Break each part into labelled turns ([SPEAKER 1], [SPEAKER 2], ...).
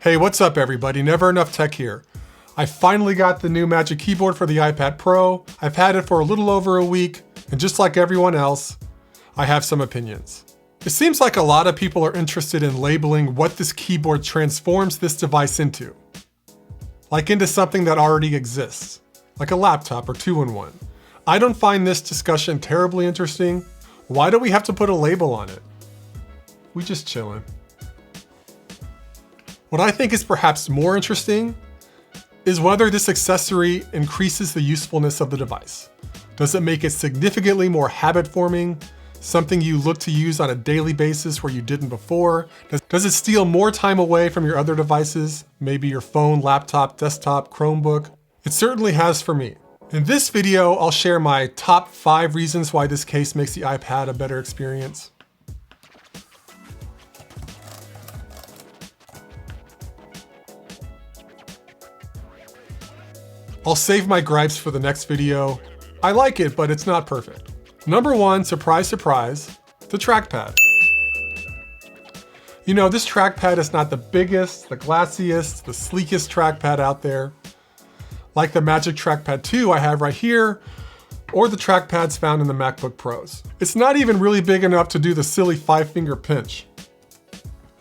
[SPEAKER 1] Hey, what's up everybody? Never Enough Tech here. I finally got the new Magic Keyboard for the iPad Pro. I've had it for a little over a week, and just like everyone else, I have some opinions. It seems like a lot of people are interested in labeling what this keyboard transforms this device into. Like into something that already exists, like a laptop or two-in-one. I don't find this discussion terribly interesting. Why do we have to put a label on it? We just chillin'. What I think is perhaps more interesting is whether this accessory increases the usefulness of the device. Does it make it significantly more habit-forming, something you look to use on a daily basis where you didn't before? Does it steal more time away from your other devices, maybe your phone, laptop, desktop, Chromebook? It certainly has for me. In this video, I'll share my top 5 reasons why this case makes the iPad a better experience. I'll save my gripes for the next video. I like it, but it's not perfect. Number 1, surprise, surprise, the trackpad. You know, this trackpad is not the biggest, the glassiest, the sleekest trackpad out there. Like the Magic Trackpad 2 I have right here, or the trackpads found in the MacBook Pros. It's not even really big enough to do the silly 5-finger pinch.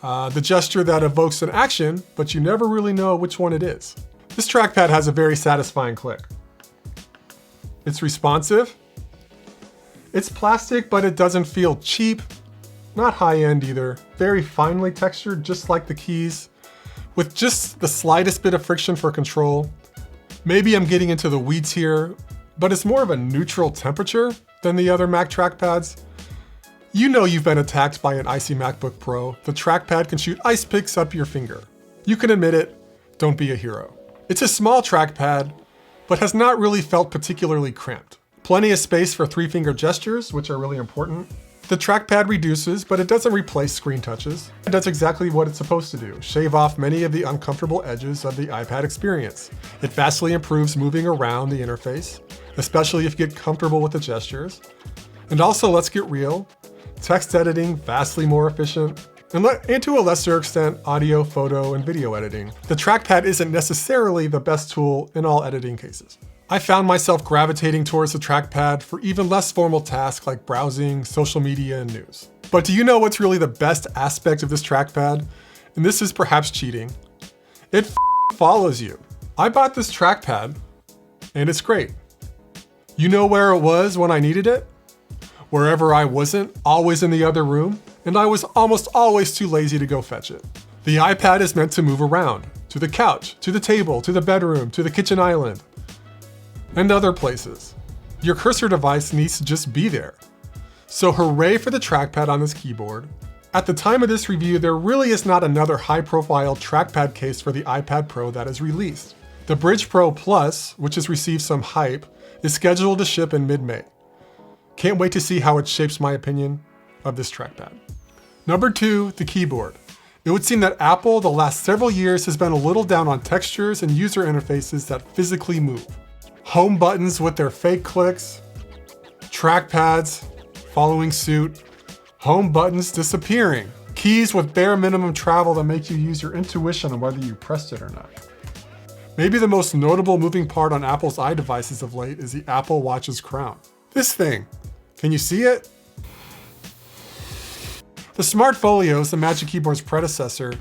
[SPEAKER 1] The gesture that evokes an action, but you never really know which one it is. This trackpad has a very satisfying click. It's responsive. It's plastic, but it doesn't feel cheap. Not high-end either. Very finely textured, just like the keys, with just the slightest bit of friction for control. Maybe I'm getting into the weeds here, but it's more of a neutral temperature than the other Mac trackpads. You know you've been attacked by an icy MacBook Pro. The trackpad can shoot ice picks up your finger. You can admit it, don't be a hero. It's a small trackpad, but has not really felt particularly cramped. Plenty of space for 3-finger gestures, which are really important. The trackpad reduces, but it doesn't replace screen touches. It does exactly what it's supposed to do, shave off many of the uncomfortable edges of the iPad experience. It vastly improves moving around the interface, especially if you get comfortable with the gestures. And also, let's get real, text editing vastly more efficient. And to a lesser extent, audio, photo, and video editing. The trackpad isn't necessarily the best tool in all editing cases. I found myself gravitating towards the trackpad for even less formal tasks like browsing, social media, and news. But do you know what's really the best aspect of this trackpad? And this is perhaps cheating. It follows you. I bought this trackpad, and it's great. You know where it was when I needed it? Wherever I wasn't, always in the other room, and I was almost always too lazy to go fetch it. The iPad is meant to move around, to the couch, to the table, to the bedroom, to the kitchen island, and other places. Your cursor device needs to just be there. So hooray for the trackpad on this keyboard. At the time of this review, there really is not another high-profile trackpad case for the iPad Pro that is released. The Bridge Pro Plus, which has received some hype, is scheduled to ship in mid-May. Can't wait to see how it shapes my opinion of this trackpad. Number 2, the keyboard. It would seem that Apple the last several years has been a little down on textures and user interfaces that physically move. Home buttons with their fake clicks, trackpads following suit, home buttons disappearing, keys with bare minimum travel that make you use your intuition on whether you pressed it or not. Maybe the most notable moving part on Apple's iDevices of late is the Apple Watch's crown. This thing, can you see it? The Smart Folios, the Magic Keyboard's predecessor,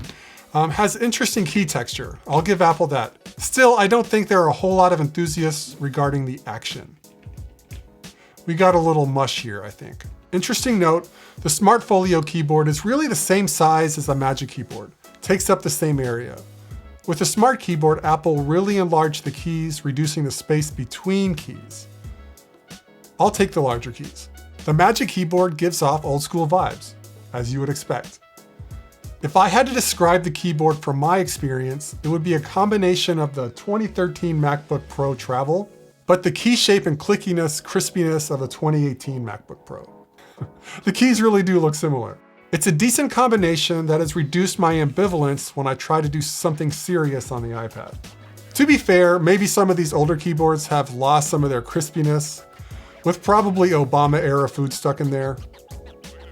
[SPEAKER 1] has interesting key texture. I'll give Apple that. Still, I don't think there are a whole lot of enthusiasts regarding the action. We got a little mush here, I think. Interesting note, the Smart Folio keyboard is really the same size as the Magic Keyboard. Takes up the same area. With the Smart Keyboard, Apple really enlarged the keys, reducing the space between keys. I'll take the larger keys. The Magic Keyboard gives off old school vibes, as you would expect. If I had to describe the keyboard from my experience, it would be a combination of the 2013 MacBook Pro Travel, but the key shape and clickiness, crispiness of the 2018 MacBook Pro. The keys really do look similar. It's a decent combination that has reduced my ambivalence when I try to do something serious on the iPad. To be fair, maybe some of these older keyboards have lost some of their crispiness, with probably Obama-era food stuck in there.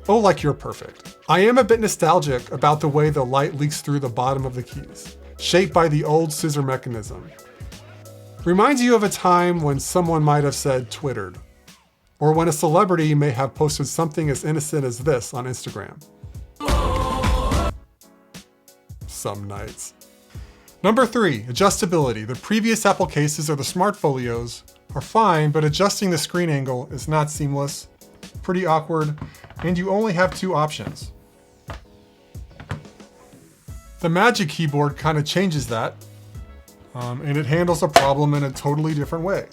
[SPEAKER 1] Oh, like you're perfect. I am a bit nostalgic about the way the light leaks through the bottom of the keys. shaped by the old scissor mechanism. Reminds you of a time when someone might have said twittered, or when a celebrity may have posted something as innocent as this on Instagram. Some nights. Number 3, adjustability. The previous Apple cases or the Smart Folios are fine, but adjusting the screen angle is not seamless, pretty awkward, and you only have 2 options. The Magic Keyboard kind of changes that, and it handles the problem in a totally different way.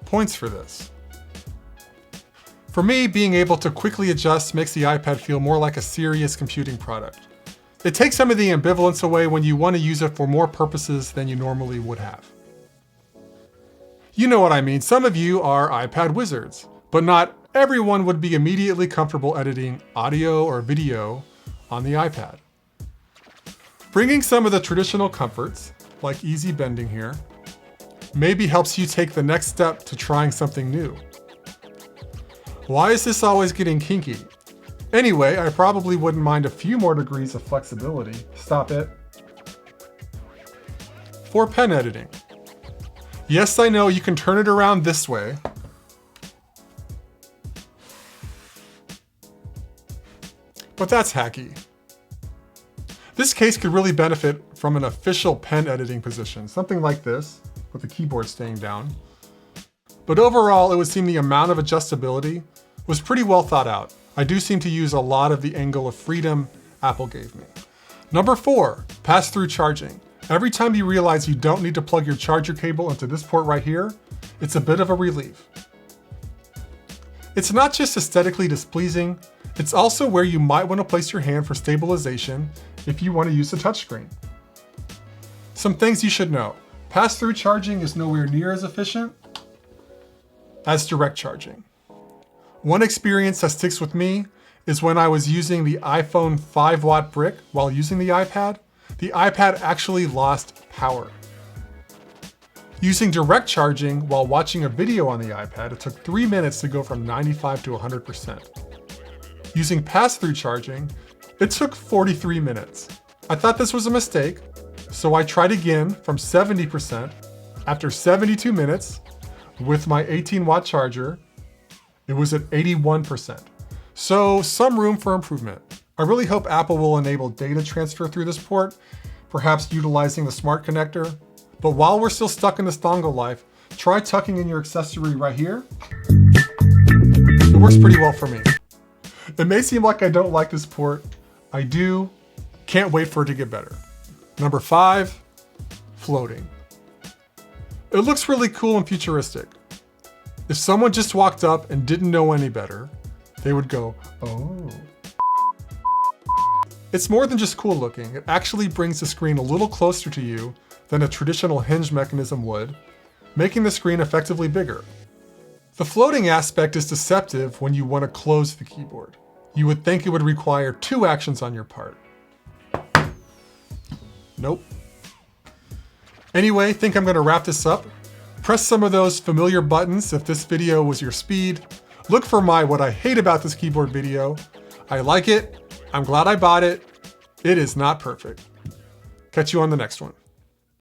[SPEAKER 1] Points for this. For me, being able to quickly adjust makes the iPad feel more like a serious computing product. It takes some of the ambivalence away when you want to use it for more purposes than you normally would have. You know what I mean, some of you are iPad wizards, but not everyone would be immediately comfortable editing audio or video on the iPad. Bringing some of the traditional comforts, like easy bending here, maybe helps you take the next step to trying something new. Why is this always getting kinky? Anyway, I probably wouldn't mind a few more degrees of flexibility. Stop it. For pen editing. Yes, I know you can turn it around this way. But that's hacky. This case could really benefit from an official pen editing position, something like this, with the keyboard staying down. But overall, it would seem the amount of adjustability was pretty well thought out. I do seem to use a lot of the angle of freedom Apple gave me. Number 4, pass-through charging. Every time you realize you don't need to plug your charger cable into this port right here, it's a bit of a relief. It's not just aesthetically displeasing, it's also where you might want to place your hand for stabilization if you want to use the touchscreen. Some things you should know. Pass-through charging is nowhere near as efficient as direct charging. One experience that sticks with me is when I was using the iPhone 5-watt brick while using the iPad actually lost power. Using direct charging while watching a video on the iPad, it took 3 minutes to go from 95 to 100%. Using pass-through charging, it took 43 minutes. I thought this was a mistake, so I tried again from 70% after 72 minutes with my 18-watt charger. It was at 81%. So some room for improvement. I really hope Apple will enable data transfer through this port, perhaps utilizing the smart connector. But while we're still stuck in this dongle life, try tucking in your accessory right here. It works pretty well for me. It may seem like I don't like this port. I do. Can't wait for it to get better. Number 5, floating. It looks really cool and futuristic. If someone just walked up and didn't know any better, they would go, oh. It's more than just cool looking. It actually brings the screen a little closer to you than a traditional hinge mechanism would, making the screen effectively bigger. The floating aspect is deceptive when you want to close the keyboard. You would think it would require 2 actions on your part. Nope. Anyway, think I'm going to wrap this up. Press some of those familiar buttons if this video was your speed. Look for my what I hate about this keyboard video. I like it. I'm glad I bought it. It is not perfect. Catch you on the next one.